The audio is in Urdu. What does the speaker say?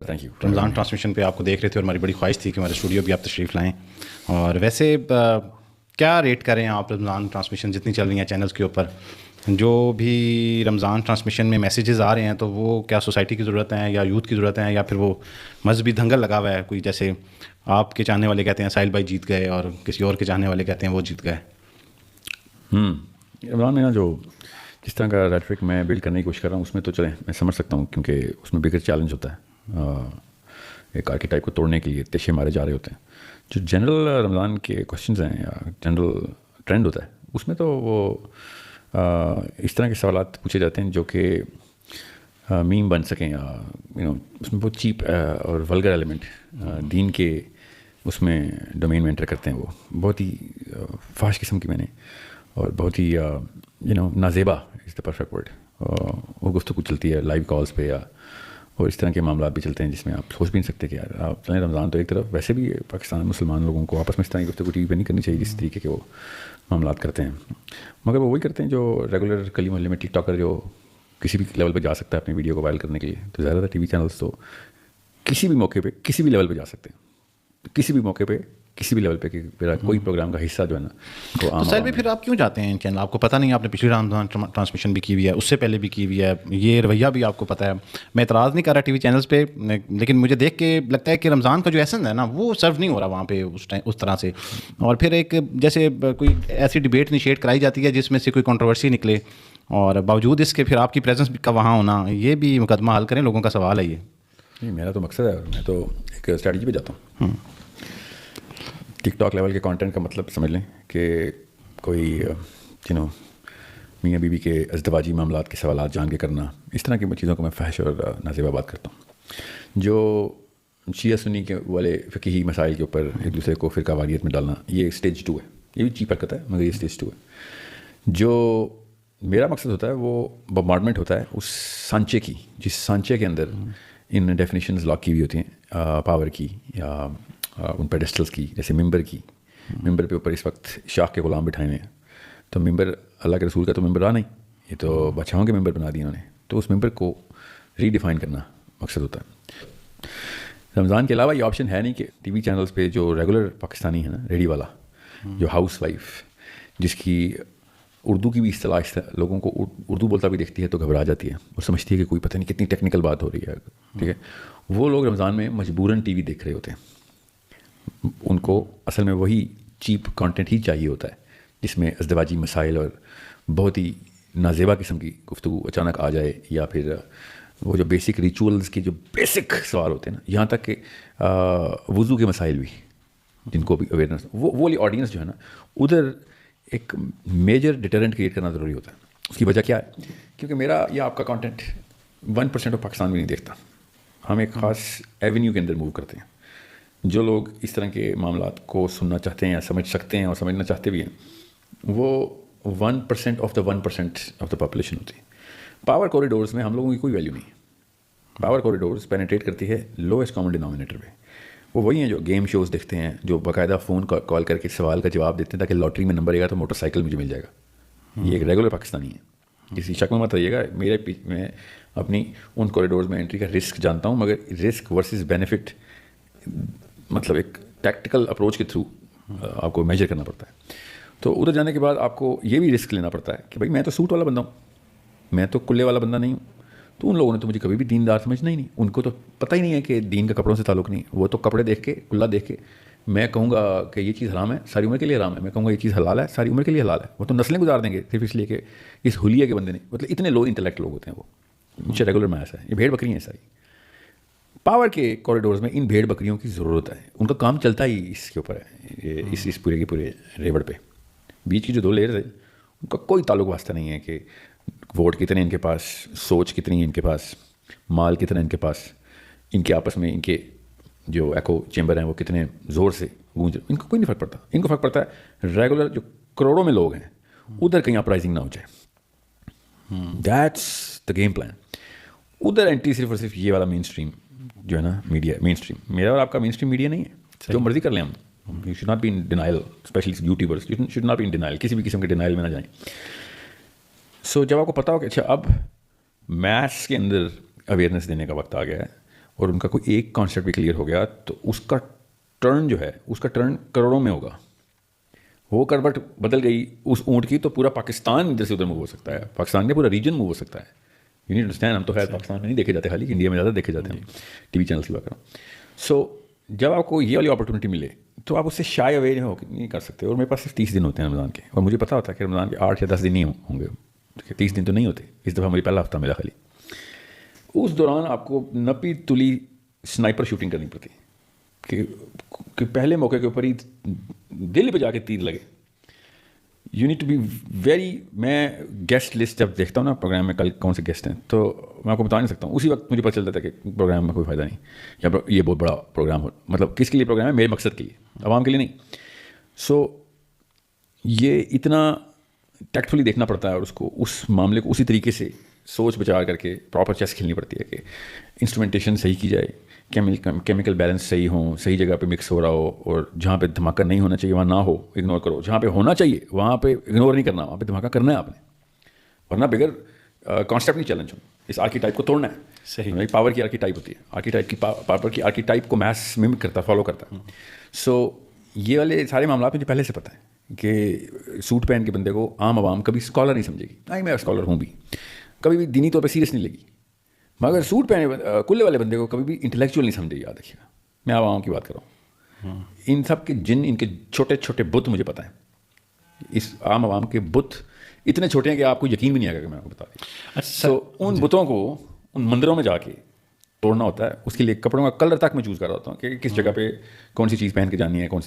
Thank you. رمضان ٹرانسمیشن پہ آپ کو دیکھ رہے تھے اور ہماری بڑی خواہش تھی کہ ہمارے اسٹوڈیو بھی آپ تشریف لائیں. اور ویسے کیا ریٹ کریں آپ رمضان ٹرانسمیشن جتنی چل رہی ہیں چینلز کے اوپر, جو بھی رمضان ٹرانسمیشن میں میسیجز آ رہے ہیں تو وہ کیا سوسائٹی کی ضرورت ہیں یا یوتھ کی ضرورت ہیں یا پھر وہ مذہبی دھنگل لگا ہوا ہے کوئی, جیسے آپ کے چاہنے والے کہتے ہیں ساحل بھائی جیت گئے اور کسی اور کے چاہنے والے کہتے ہیں وہ جیت گئے؟ رمضان میں نا جو جس طرح کا ریٹرک میں بلڈ کرنے کی کوشش کر رہا ہوں اس میں تو چلیں میں سمجھ سکتا ہوں, کیونکہ اس میں بگر چیلنج ہوتا ہے, ایک آرکیٹائپ کو توڑنے کے لیے تیشے مارے جا رہے ہوتے ہیں. جو جنرل رمضان کے کوشچنز ہیں یا جنرل ٹرینڈ ہوتا ہے اس میں تو وہ اس طرح کے سوالات پوچھے جاتے ہیں جو کہ میم بن سکیں یا اس میں بہت چیپ اور ولگر ایلیمنٹ دین کے اس میں ڈومین میں انٹر کرتے ہیں. وہ بہت ہی فحش قسم کی میں نے اور بہت ہی نازیبا از دا پرفیکٹ ورڈ وہ گفتگو چلتی ہے لائیو کالز پہ, یا اور اس طرح کے معاملات بھی چلتے ہیں جس میں آپ سوچ بھی نہیں سکتے کہ یار آپ چلیں رمضان تو ایک طرف, ویسے بھی پاکستان مسلمان لوگوں کو آپس میں اس طرح کی گفتگو ٹی وی پہ نہیں کرنی چاہیے جس طریقے کے وہ معاملات کرتے ہیں, مگر وہ وہی کرتے ہیں جو ریگولر گلی محلے میں ٹک ٹاکر جو کسی بھی لیول پہ جا سکتا ہے اپنی ویڈیو کو وائرل کرنے کے لیے. تو زیادہ تر ٹی وی چینلس تو کسی بھی موقع پہ کسی بھی لیول پہ جا سکتے ہیں, کسی بھی موقع پہ کسی بھی لیول پہ کہ میرا کوئی پروگرام کا حصہ جو ہے نا تو سر بھی پھر آپ کیوں جاتے ہیں ان چینل؟ آپ کو پتہ نہیں, آپ نے پچھلی رمضان ٹرانسمیشن بھی کی ہوئی ہے, اس سے پہلے بھی کی ہوئی ہے, یہ رویہ بھی آپ کو پتہ ہے. میں اعتراض نہیں کر رہا ٹی وی چینلس پہ, لیکن مجھے دیکھ کے لگتا ہے کہ رمضان کا جو ایسنس ہے نا وہ سرو نہیں ہو رہا وہاں پہ اس طرح سے. اور پھر ایک جیسے کوئی ایسی ڈبیٹ انیشیٹ کرائی جاتی ہے جس میں سے کوئی کنٹروورسی نکلے, اور باوجود اس کے پھر آپ کی پریزنس کا وہاں ہونا, یہ بھی مقدمہ حل کریں, لوگوں کا سوال ہے یہ. نہیں, میرا تو مقصد ہے, میں تو ایک اسٹریٹجی پہ جاتا ہوں. ٹک ٹاک لیول کے کانٹینٹ کا مطلب سمجھ لیں کہ کوئی میاں بیوی کے ازدواجی معاملات کے سوالات جان کے کرنا, اس طرح کی چیزوں کو میں فحش اور نازیبا بات کرتا ہوں. جو شیعہ سنی کے والے فقہی مسائل کے اوپر ایک دوسرے کو فرقہ واریت میں ڈالنا, یہ اسٹیج 2 ہے, یہ بھی چیپ حرکت ہے مگر یہ اسٹیج 2 ہے. جو میرا مقصد ہوتا ہے وہ بمبارڈمنٹ ہوتا ہے اس سانچے کی, جس سانچے کے اندر ان ڈیفینیشنز لاک کی ہوئی ہوتی ہیں پاور کی یا ان پیڈسٹلز کی, جیسے ممبر کی. ممبر پہ اوپر اس وقت شاخ کے غلام بٹھائے ہوئے ہیں, تو ممبر اللہ کے رسول کا تو ممبر رہا نہیں, یہ تو بادشاہوں کے ممبر بنا دیے انہوں نے. تو اس ممبر کو ری ڈیفائن کرنا مقصد ہوتا ہے. رمضان کے علاوہ یہ آپشن ہے نہیں کہ ٹی وی چینلز پہ جو ریگولر پاکستانی ہے نا, ریڈی والا, جو ہاؤس وائف جس کی اردو کی بھی اصطلاح لوگوں کو اردو بولتا بھی دیکھتی ہے تو گھبرا جاتی ہے اور سمجھتی ہے کہ کوئی پتہ نہیں کتنی ٹیکنیکل بات ہو رہی ہے, ٹھیک ہے. وہ لوگ رمضان میں مجبوراً ٹی وی دیکھ رہے ہوتے ہیں. ان کو اصل میں وہی چیپ کانٹینٹ ہی چاہیے ہوتا ہے جس میں ازدواجی مسائل اور بہت ہی نازیبا قسم کی گفتگو اچانک آ جائے, یا پھر وہ جو بیسک ریچولز کے جو بیسک سوال ہوتے ہیں نا, یہاں تک کہ وضو کے مسائل بھی جن کو بھی اویئرنیس, وہ والی آڈینس جو ہے نا ادھر ایک میجر ڈیٹرنٹ کریٹ کرنا ضروری ہوتا ہے. اس کی وجہ کیا ہے؟ کیونکہ میرا یا آپ کا کانٹینٹ 1% آف پاکستان بھی نہیں دیکھتا. ہم ایک خاص ایونیو کے اندر موو کرتے ہیں. جو لوگ اس طرح کے معاملات کو سننا چاہتے ہیں یا سمجھ سکتے ہیں اور سمجھنا چاہتے بھی ہیں, وہ 1% of the 1% of the population ہوتی ہے. پاور کوریڈورز میں ہم لوگوں کی کوئی ویلیو نہیں ہے. پاور کوریڈورز پینیٹریٹ کرتی ہے لویسٹ کامن ڈینامینیٹر پہ. وہ وہی ہیں جو گیم شوز دیکھتے ہیں, جو باقاعدہ فون کال کر کے سوال کا جواب دیتے ہیں تاکہ لاٹری میں نمبر آئے گا تو موٹر سائیکل مجھے مل جائے گا. یہ ایک ریگولر پاکستانی ہے, کسی شک میں مت رہیے گا. میں اپنی ان کوریڈورز میں انٹری کا رسک جانتا ہوں, مگر رسک ورسز بینیفٹ مطلب ایک ٹیکٹیکل اپروچ کے تھرو آپ کو میجر کرنا پڑتا ہے. تو ادھر جانے کے بعد آپ کو یہ بھی رسک لینا پڑتا ہے کہ بھائی میں تو سوٹ والا بندہ ہوں, میں تو کلے والا بندہ نہیں ہوں. تو ان لوگوں نے تو مجھے کبھی بھی دیندار سمجھنا ہی نہیں. ان کو تو پتہ ہی نہیں ہے کہ دین کا کپڑوں سے تعلق نہیں. وہ تو کپڑے دیکھ کے, کلا دیکھ کے میں کہوں گا کہ یہ چیز حرام ہے, ساری عمر کے لیے حرام ہے. میں کہوں گا یہ چیز حلال ہے, ساری عمر کے لیے حلال ہے. وہ تو نسلیں گزار دیں گے صرف اس لیے کہ اس حلیے کے بندے نے, مطلب اتنے لو انٹلیکٹ لوگ ہوتے ہیں وہ. مجھے ریگولر میں ایسا ہے, یہ بھیڑ بکریاں ہیں ساری. پاور کے کوریڈورز میں ان بھیڑ بکریوں کی ضرورت ہے. ان کا کام چلتا ہی اس کے اوپر ہے, اس پورے کے پورے ریوڑ پہ. بیچ کی جو 2 لیئرز ہیں ان کا کوئی تعلق واسطہ نہیں ہے کہ ووٹ کتنے ان کے پاس, سوچ کتنی ہے ان کے پاس, مال کتنا ان کے پاس, ان کے آپس میں ان کے جو ایکو چیمبر ہیں وہ کتنے زور سے گونج. ان کو کوئی نہیں فرق پڑتا. ان کو فرق پڑتا ہے ریگولر جو کروڑوں میں لوگ ہیں ادھر کہیں اپرائزنگ نہ ہو جائے. That's the game plan. ادھر اینٹی صرف اور صرف یہ والا مین اسٹریم جو ہے نا میڈیا, مین اسٹریم. میرا اور آپ کا مین اسٹریم میڈیا نہیں ہے. جو مرضی کر لیں ہم, you should not be in denial, especially YouTubers should not be in denial. کسی بھی قسم کے ڈینائل میں نہ جائیں. سو جب آپ کو پتا ہو کہ اچھا اب میتھس کے اندر اویئرنیس دینے کا وقت آ گیا ہے, اور ان کا کوئی ایک کانسیپٹ بھی کلیئر ہو گیا تو اس کا ٹرن جو ہے اس کا ٹرن کروڑوں میں ہوگا. وہ کروٹ بدل گئی اس اونٹ کی تو پورا پاکستان ادھر سے ادھر موو ہو سکتا ہے, پاکستان کا پورا ریجن موو ہو سکتا ہے. یو نیڈ انڈرسٹینڈ, ہم تو خیر پاکستان میں نہیں دیکھے جاتے, خالی انڈیا میں زیادہ دیکھے جاتے ہیں, ٹی وی چینلس کی بات کروں. سو جب آپ کو یہ والی اپرچونیٹی ملے تو آپ اس سے شائے اوے نہیں کر سکتے. اور میرے پاس صرف 30 دن ہوتے ہیں رمضان کے, اور مجھے پتا ہوتا ہے کہ رمضان کے 8 یا 10 دن نہیں ہوں گے, 30 دن تو نہیں ہوتے. اس دفعہ مجھے پہلا ہفتہ ملا خالی. اس دوران آپ کو نپی تلی سنائپر شوٹنگ کرنی پڑتی کہ پہلے موقع کے اوپر ہی دل پہ جا کے تیر لگے. You need to be very, میں گیسٹ لسٹ جب دیکھتا ہوں نا پروگرام میں کل کون سے گیسٹ ہیں تو میں آپ کو بتا نہیں سکتا ہوں, اسی وقت مجھے پتہ چلتا تھا کہ پروگرام میں کوئی فائدہ نہیں, یا یہ بہت بڑا پروگرام ہو, مطلب کس کے لیے پروگرام ہے, میرے مقصد کے لیے, عوام کے لیے نہیں. سو یہ اتنا ٹیکٹفلی دیکھنا پڑتا ہے, اور اس کو اس معاملے کو اسی طریقے سے سوچ بچا کر کے پراپر چیس کھیلنی پڑتی ہے کہ انسٹرومنٹیشن صحیح کی جائے, کیمیکل بیلنس صحیح ہوں, صحیح جگہ پہ مکس ہو رہا ہو, اور جہاں پہ دھماکہ نہیں ہونا چاہیے وہاں نہ ہو, اگنور کرو. جہاں پہ ہونا چاہیے وہاں پہ اگنور نہیں کرنا, وہاں پہ دھماکہ کرنا ہے آپ نے, ورنہ بغیر کانسیپٹ نہیں چیلنج ہو. اس آرکی ٹائپ کو توڑنا ہے. صحیح, پاور کی آرکی ٹائپ ہوتی ہے, آرکی ٹائپ کی پاور کی آرکی ٹائپ کو میس ممک کرتا, فالو کرتا. سو یہ والے سارے معاملات مجھے پہلے سے پتہ ہے کہ سوٹ پہن کے بندے کو عام عوام کبھی اسکالر نہیں سمجھے گی. میں اسکالر ہوں بھی, کبھی بھی دینی طور پہ سیریس نہیں لگی, مگر سوٹ پہنے کلے والے بندے کو کبھی بھی انٹلیکچوئل نہیں سمجھے. یاد رکھیے گا, میں عوام کی بات کر رہا ہوں. ان سب کے جن, ان کے چھوٹے چھوٹے بت مجھے پتہ ہے. اس عام عوام کے بت اتنے چھوٹے ہیں کہ آپ کو یقین بھی نہیں آئے گا کہ میں آپ کو بتا دوں. سو ان بتوں کو ان مندروں میں جا کے توڑنا ہوتا ہے. اس کے لیے کپڑوں کا کلر تک میں چوز کر رہا ہوتا ہوں کہ کس جگہ پہ کون سی چیز پہن کے جانی ہے, کون سی